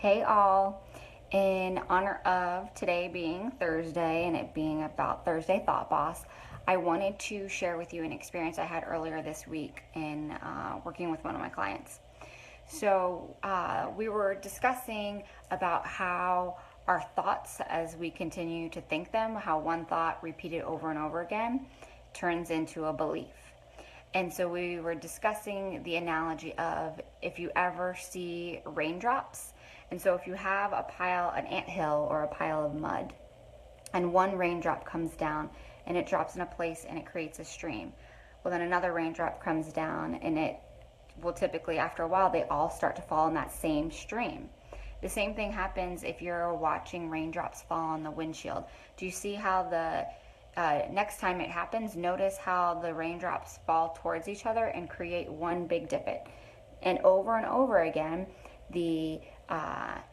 Hey all, in honor of today being Thursday and it being about Thursday Thought Boss, I wanted to share with you an experience I had earlier this week in working with one of my clients. So we were discussing about how our thoughts, as we continue to think them, how one thought repeated over and over again turns into a belief. And so we were discussing the analogy of if you ever see raindrops. And so if you have an anthill or a pile of mud, and one raindrop comes down and it drops in a place and it creates a stream. Well, then another raindrop comes down and it will typically, after a while, they all start to fall in that same stream. The same thing happens if you're watching raindrops fall on the windshield. Do you see how the next time it happens, notice how the raindrops fall towards each other and create one big divot? And over again, the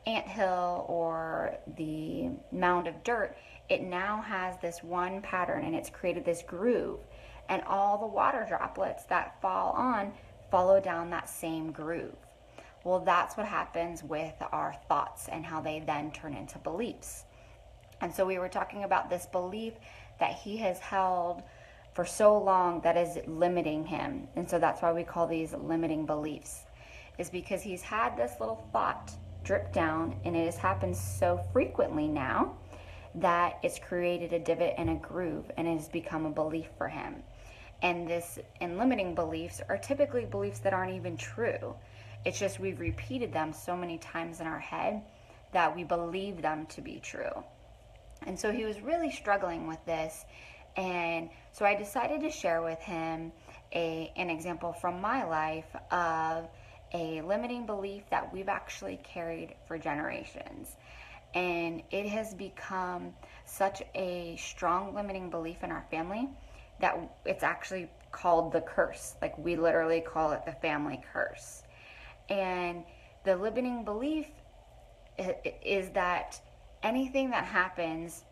anthill or the mound of dirt, it now has this one pattern and it's created this groove. And all the water droplets that fall on follow down that same groove. Well, that's what happens with our thoughts and how they then turn into beliefs. And so we were talking about this belief that he has held for so long that is limiting him. And so that's why we call these limiting beliefs, is because he's had this little thought drip down and it has happened so frequently now that it's created a divot and a groove and it has become a belief for him. And limiting beliefs are typically beliefs that aren't even true. It's just we've repeated them so many times in our head that we believe them to be true. And so he was really struggling with this. And so I decided to share with him an example from my life of a limiting belief that we've actually carried for generations. And it has become such a strong limiting belief in our family that it's actually called the curse. Like, we literally call it the family curse. And the limiting belief is that anything that happens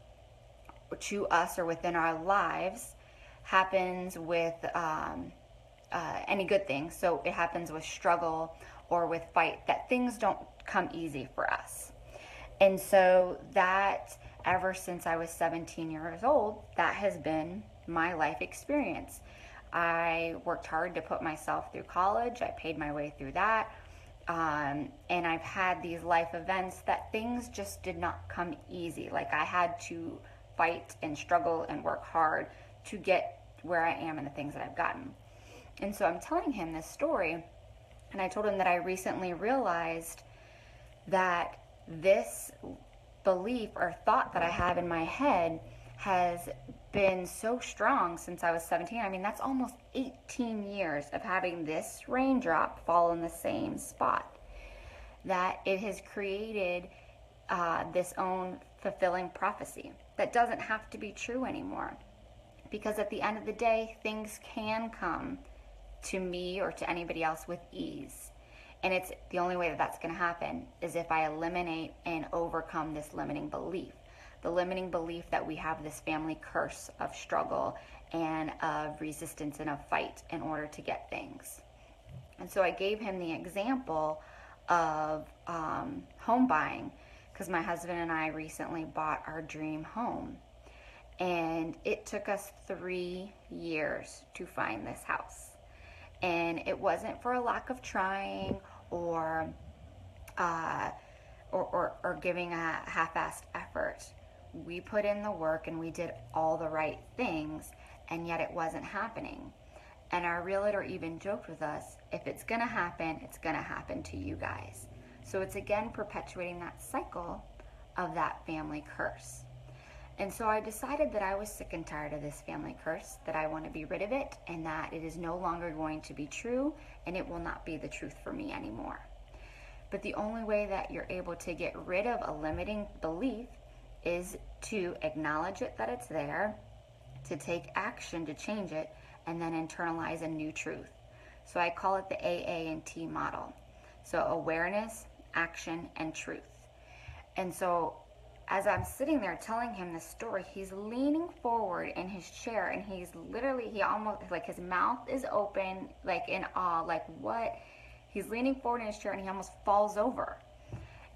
to us or within our lives happens with any good thing. So it happens with struggle or with fight, that things don't come easy for us. And so that, ever since I was 17 years old, that has been my life experience. I worked hard to put myself through college. I paid my way through that. And I've had these life events that things just did not come easy. Like, I had to fight and struggle and work hard to get where I am and the things that I've gotten. And so I'm telling him this story, and I told him that I recently realized that this belief or thought that I have in my head has been so strong since I was 17. I mean, that's almost 18 years of having this raindrop fall in the same spot, that it has created this own fulfilling prophecy that doesn't have to be true anymore. Because at the end of the day, things can come to me or to anybody else with ease. And it's the only way that that's going to happen is if I eliminate and overcome this limiting belief. The limiting belief that we have this family curse of struggle and of resistance and of fight in order to get things. And so I gave him the example of home buying, because my husband and I recently bought our dream home. And it took us 3 years to find this house. And it wasn't for a lack of trying or giving a half-assed effort. We put in the work and we did all the right things, and yet it wasn't happening. And our realtor even joked with us, if it's going to happen, it's going to happen to you guys. So it's again perpetuating that cycle of that family curse. And so I decided that I was sick and tired of this family curse, that I want to be rid of it, and that it is no longer going to be true, and it will not be the truth for me anymore. But the only way that you're able to get rid of a limiting belief is to acknowledge it, that it's there, to take action to change it, and then internalize a new truth. So I call it the AA and T model. So awareness, action, and truth. And so as I'm sitting there telling him this story, he's leaning forward in his chair, and he almost, like, his mouth is open, like in awe, like what? He's leaning forward in his chair and he almost falls over.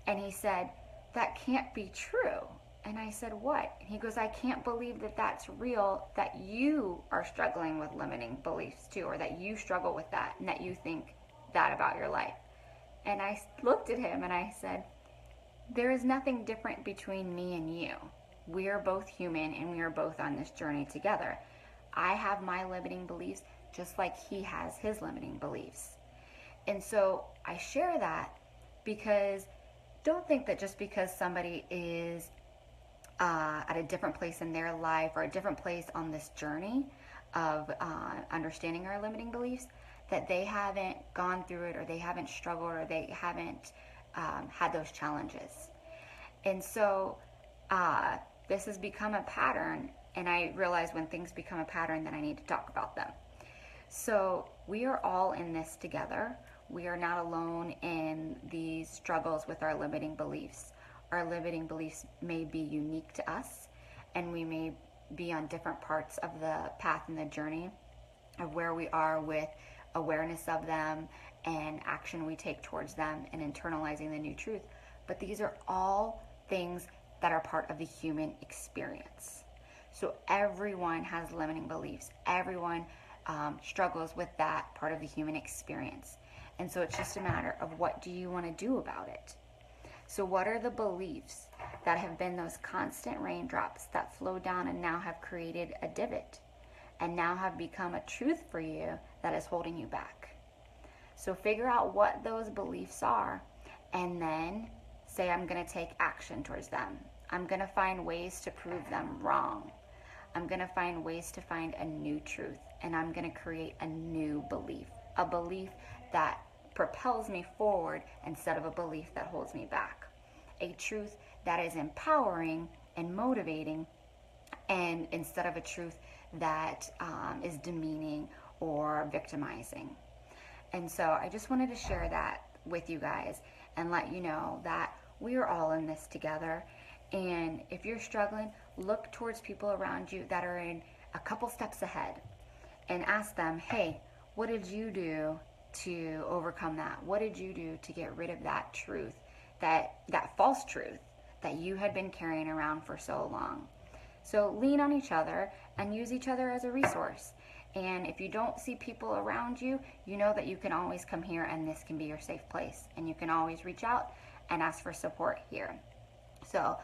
And he said, that can't be true. And I said, what? And he goes, I can't believe that that's real, that you are struggling with limiting beliefs too, or that you struggle with that and that you think that about your life. And I looked at him and I said, there is nothing different between me and you. We are both human and we are both on this journey together. I have my limiting beliefs just like he has his limiting beliefs. And so I share that because don't think that just because somebody is at a different place in their life or a different place on this journey of understanding our limiting beliefs, that they haven't gone through it or they haven't struggled or they haven't had those challenges. And so this has become a pattern, and I realize when things become a pattern, then I need to talk about them. So we are all in this together. We are not alone in these struggles with our limiting beliefs. Our limiting beliefs may be unique to us, and we may be on different parts of the path and the journey of where we are with awareness of them and action we take towards them and internalizing the new truth. But these are all things that are part of the human experience. So everyone has limiting beliefs. Everyone struggles with that part of the human experience. And so it's just a matter of what do you want to do about it? So what are the beliefs that have been those constant raindrops that flow down and now have created a divot and now have become a truth for you that is holding you back? So figure out what those beliefs are and then say, I'm going to take action towards them. I'm going to find ways to prove them wrong. I'm going to find ways to find a new truth, and I'm going to create a new belief, a belief that propels me forward instead of a belief that holds me back, a truth that is empowering and motivating, and instead of a truth that is demeaning or victimizing. And so I just wanted to share that with you guys and let you know that we are all in this together. And if you're struggling, look towards people around you that are in a couple steps ahead and ask them, hey, what did you do to overcome that? What did you do to get rid of that truth, that false truth that you had been carrying around for so long? So lean on each other and use each other as a resource. And if you don't see people around you, you know that you can always come here and this can be your safe place. And you can always reach out and ask for support here. So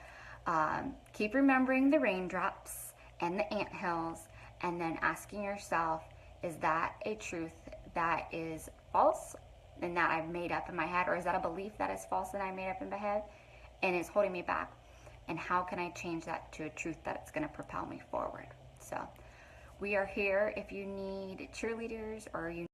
keep remembering the raindrops and the anthills, and then asking yourself, is that a truth that is false and that I've made up in my head? Or is that a belief that is false and I made up in my head and is holding me back? And how can I change that to a truth that's going to propel me forward? So we are here if you need cheerleaders or you